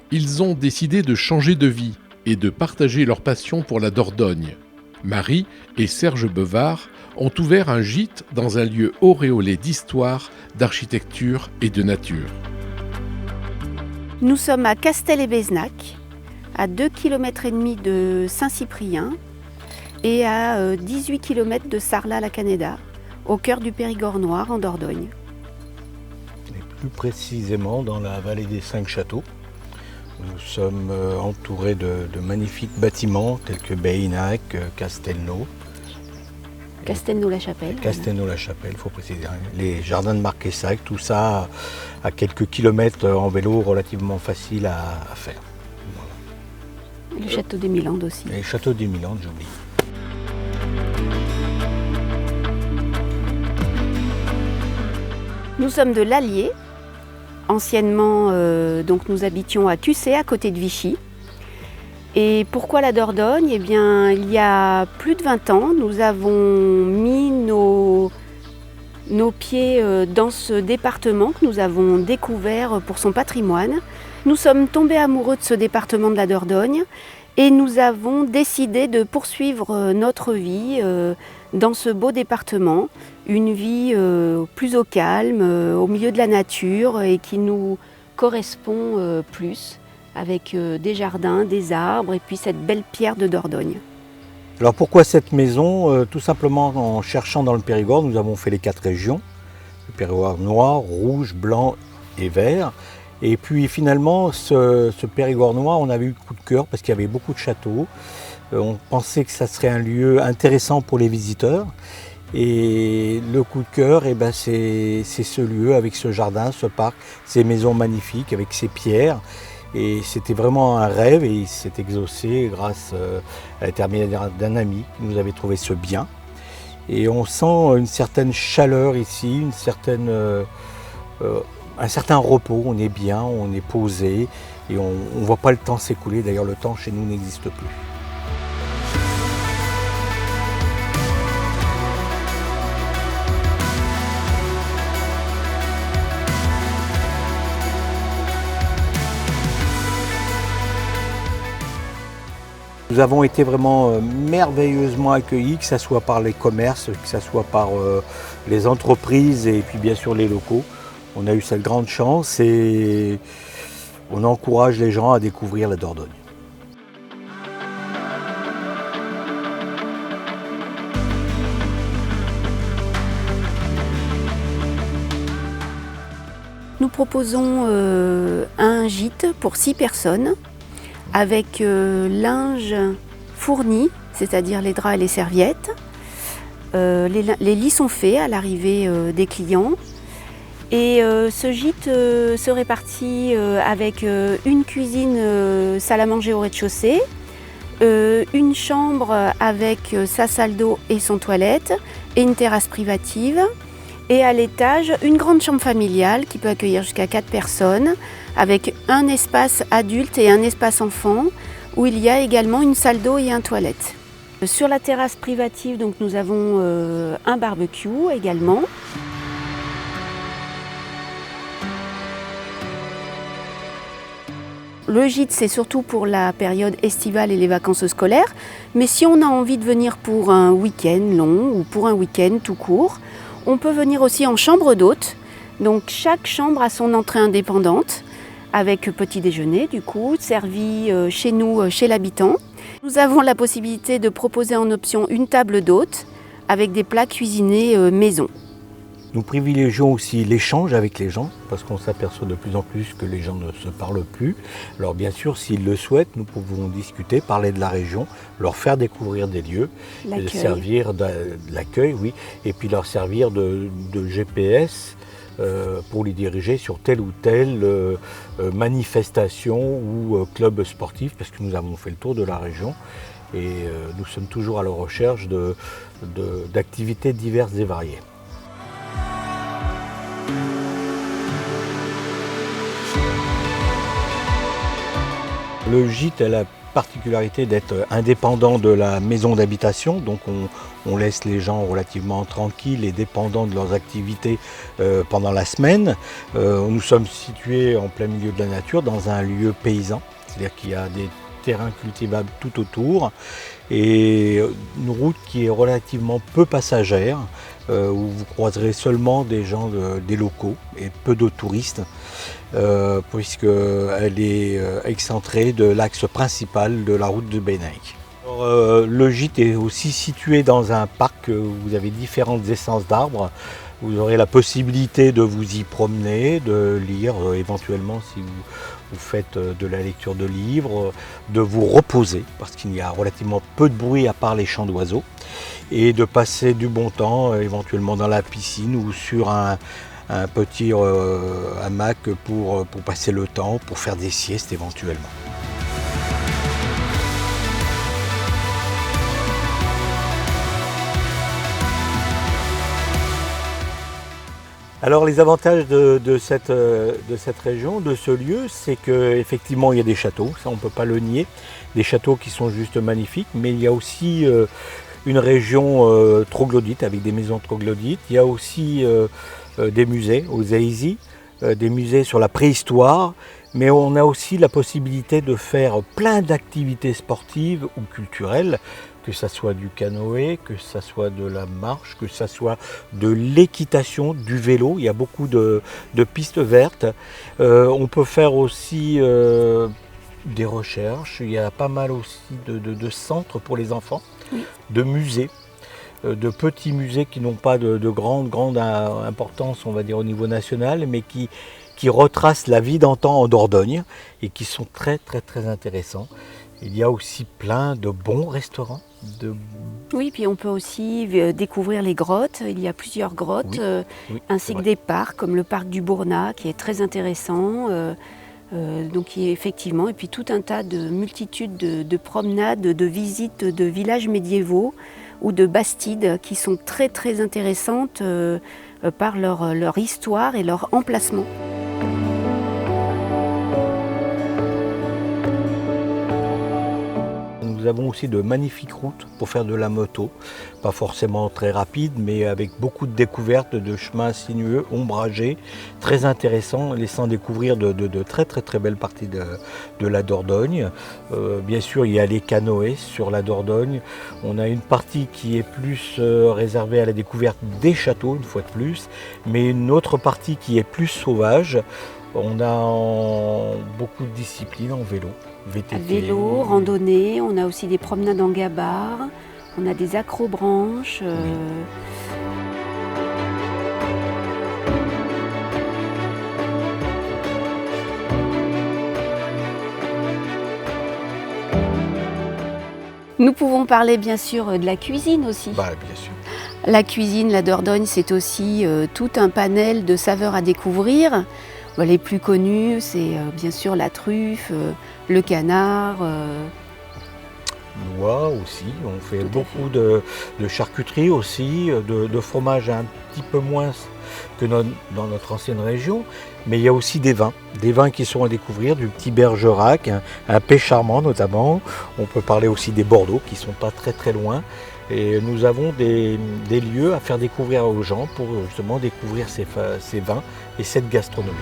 Ils ont décidé de changer de vie et de partager leur passion pour la Dordogne. Marie et Serge Bevard ont ouvert un gîte dans un lieu auréolé d'histoire, d'architecture et de nature. Nous sommes à Castel-et-Bézenac, à 2,5 km de Saint-Cyprien et à 18 km de Sarlat-la-Canéda, au cœur du Périgord noir en Dordogne. Et plus précisément dans la vallée des 5 châteaux. Nous sommes entourés de magnifiques bâtiments tels que Béinac, Castelnau. Castelnau-la-Chapelle. Castelnau-la-Chapelle, il faut préciser. Les jardins de Marquessac, tout ça à quelques kilomètres en vélo, relativement facile à faire. Voilà. Le château des Milandes aussi. Et le château des Milandes, j'oublie. Nous sommes de l'Allier. Anciennement, donc nous habitions à Cussé, à côté de Vichy. Et pourquoi la Dordogne? Eh bien, il y a plus de 20 ans, nous avons mis nos pieds dans ce département que nous avons découvert pour son patrimoine. Nous sommes tombés amoureux de ce département de la Dordogne et nous avons décidé de poursuivre notre vie dans ce beau département, une vie plus au calme, au milieu de la nature et qui nous correspond plus, avec des jardins, des arbres et puis cette belle pierre de Dordogne. Alors pourquoi cette maison? Tout simplement en cherchant dans le Périgord, nous avons fait les 4 régions, le Périgord noir, rouge, blanc et vert. Et puis finalement, ce Périgord noir, on avait eu coup de cœur parce qu'il y avait beaucoup de châteaux. On pensait que ça serait un lieu intéressant pour les visiteurs. Et le coup de cœur, c'est ce lieu avec ce jardin, ce parc, ces maisons magnifiques avec ces pierres. Et c'était vraiment un rêve et il s'est exaucé grâce à l'intermédiaire d'un ami qui nous avait trouvé ce bien. Et on sent une certaine chaleur ici, un certain repos, on est bien, on est posé et on ne voit pas le temps s'écouler. D'ailleurs, le temps chez nous n'existe plus. Nous avons été vraiment merveilleusement accueillis, que ce soit par les commerces, que ce soit par les entreprises et puis bien sûr les locaux. On a eu cette grande chance et on encourage les gens à découvrir la Dordogne. Nous proposons un gîte pour 6 personnes avec linge fourni, c'est-à-dire les draps et les serviettes. Les lits sont faits à l'arrivée des clients. Et ce gîte se répartit avec une cuisine, salle à manger au rez-de-chaussée, une chambre avec sa salle d'eau et son toilette, et une terrasse privative. Et à l'étage, une grande chambre familiale qui peut accueillir jusqu'à 4 personnes, avec un espace adulte et un espace enfant, où il y a également une salle d'eau et un toilette. Sur la terrasse privative, donc, nous avons un barbecue également. Le gîte, c'est surtout pour la période estivale et les vacances scolaires, mais si on a envie de venir pour un week-end long ou pour un week-end tout court, on peut venir aussi en chambre d'hôte. Donc chaque chambre a son entrée indépendante, avec petit déjeuner du coup, servi chez nous, chez l'habitant. Nous avons la possibilité de proposer en option une table d'hôte avec des plats cuisinés maison. Nous privilégions aussi l'échange avec les gens parce qu'on s'aperçoit de plus en plus que les gens ne se parlent plus. Alors bien sûr, s'ils le souhaitent, nous pouvons discuter, parler de la région, leur faire découvrir des lieux, servir de l'accueil, oui, et puis leur servir de GPS pour les diriger sur telle ou telle manifestation ou club sportif parce que nous avons fait le tour de la région et nous sommes toujours à la recherche d'activités diverses et variées. Le gîte a la particularité d'être indépendant de la maison d'habitation, donc on laisse les gens relativement tranquilles et dépendants de leurs activités pendant la semaine. Nous sommes situés en plein milieu de la nature dans un lieu paysan, c'est-à-dire qu'il y a des terrains cultivables tout autour et une route qui est relativement peu passagère, où vous croiserez seulement des gens, des locaux et peu de touristes, puisqu'elle est excentrée de l'axe principal de la route de Bénèque. Le gîte est aussi situé dans un parc où vous avez différentes essences d'arbres. Vous aurez la possibilité de vous y promener, de lire éventuellement si vous faites de la lecture de livres, de vous reposer parce qu'il y a relativement peu de bruit à part les chants d'oiseaux et de passer du bon temps éventuellement dans la piscine ou sur un petit hamac pour passer le temps, pour faire des siestes éventuellement. Alors les avantages de cette région, de ce lieu, c'est qu'effectivement il y a des châteaux, ça on ne peut pas le nier, des châteaux qui sont juste magnifiques, mais il y a aussi une région troglodyte avec des maisons troglodytes, il y a aussi des musées aux Zaïsi, des musées sur la préhistoire, mais on a aussi la possibilité de faire plein d'activités sportives ou culturelles, que ça soit du canoë, que ça soit de la marche, que ça soit de l'équitation, du vélo. Il y a beaucoup de pistes vertes. On peut faire aussi des recherches. Il y a pas mal aussi de centres pour les enfants, oui, de musées, de petits musées qui n'ont pas de grande importance, on va dire, au niveau national, mais qui retracent la vie d'antan en Dordogne et qui sont très intéressants. Il y a aussi plein de bons restaurants. Oui, puis on peut aussi découvrir les grottes. Il y a plusieurs grottes, oui, ainsi que des parcs, comme le parc du Bournat, qui est très intéressant. Donc effectivement, et puis tout un tas de multitudes de promenades, de visites de villages médiévaux ou de bastides qui sont très intéressantes par leur histoire et leur emplacement. Nous avons aussi de magnifiques routes pour faire de la moto, pas forcément très rapide, mais avec beaucoup de découvertes de chemins sinueux, ombragés, très intéressants, laissant découvrir de très belles parties de la Dordogne. Bien sûr, il y a les canoës sur la Dordogne. On a une partie qui est plus réservée à la découverte des châteaux, une fois de plus, mais une autre partie qui est plus sauvage. On a beaucoup de disciplines en vélo. VTT. Vélo, randonnée, on a aussi des promenades en gabarre, on a des acrobranches. Oui. Nous pouvons parler bien sûr de la cuisine aussi. Bien sûr. La cuisine, la Dordogne, c'est aussi tout un panel de saveurs à découvrir. Les plus connus, c'est bien sûr la truffe, le canard. Noix aussi, on fait beaucoup de charcuterie aussi, de fromage un petit peu moins que dans notre ancienne région, mais il y a aussi des vins qui sont à découvrir, du petit Bergerac, un pêche charmant notamment. On peut parler aussi des Bordeaux qui ne sont pas très loin. Et nous avons des lieux à faire découvrir aux gens pour justement découvrir ces vins et cette gastronomie.